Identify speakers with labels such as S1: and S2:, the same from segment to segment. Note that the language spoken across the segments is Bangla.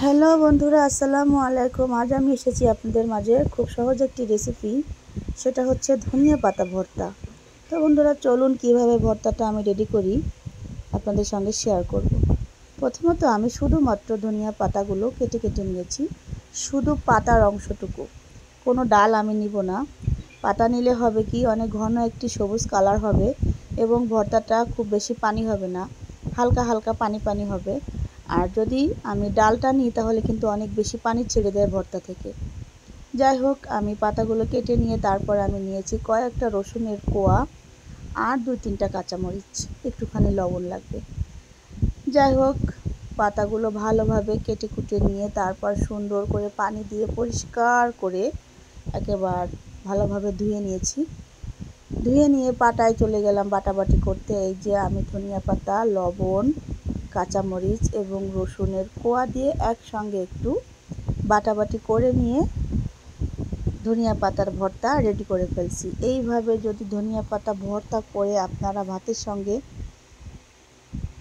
S1: হ্যালো বন্ধুরা, আসসালামু আলাইকুম। আজ আমি এসেছি আপনাদের মাঝে খুব সহজ একটি রেসিপি, সেটা হচ্ছে ধনিয়া পাতা ভর্তা। তো বন্ধুরা, চলুন কিভাবে ভর্তাটা আমি রেডি করি আপনাদের সঙ্গে শেয়ার করব। প্রথমত আমি শুধুমাত্র ধনিয়া পাতাগুলো কেটে কেটে নিয়েছি, শুধু পাতার অংশটুকু, কোনো ডাল আমি নিব না। পাতা নিলে হবে কি, অনেক ঘন একটি সবুজ কালার হবে এবং ভর্তাটা খুব বেশি পানি হবে না, হালকা হালকা পানি পানি হবে। আর যদি আমি ডালটা নিই তাহলে কিন্তু অনেক বেশি পানি ছেড়ে দেয় ভর্তা থেকে। যাই হোক, আমি পাতাগুলো কেটে নিয়ে তারপর আমি নিয়েছি কয়েকটা রসুনের কোয়া আর 2-3টা কাঁচামরিচ, একটুখানি লবণ লাগবে। যাই হোক, পাতাগুলো ভালোভাবে কেটে কুটে নিয়ে তারপর সুন্দর করে পানি দিয়ে পরিষ্কার করে একেবারে ভালোভাবে ধুয়ে নিয়েছি। ধুয়ে নিয়ে পাটায় চলে গেলাম বাটাবাটি করতে। এই যে আমি ধনিয়া পাতা, লবণ, কাঁচামরিচ এবং রসুনের কোয়া দিয়ে একসঙ্গে একটু বাটাবাটি করে নিয়ে ধনিয়া পাতার ভর্তা রেডি করে ফেলছি। এইভাবে যদি ধনিয়া পাতা ভর্তা করে আপনারা ভাতের সঙ্গে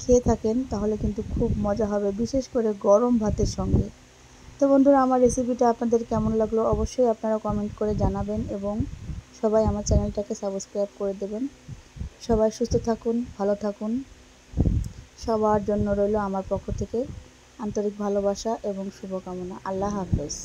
S1: খেয়ে থাকেন তাহলে কিন্তু খুব মজা হবে, বিশেষ করে গরম ভাতের সঙ্গে। তো বন্ধুরা, আমার রেসিপিটা আপনাদের কেমন লাগলো অবশ্যই আপনারা কমেন্ট করে জানাবেন এবং সবাই আমার চ্যানেলটাকে সাবস্ক্রাইব করে দেবেন। সবাই সুস্থ থাকুন, ভালো থাকুন। সবার জন্য রইল আমার পক্ষ থেকে আন্তরিক ভালোবাসা এবং শুভকামনা। আল্লাহ হাফেজ।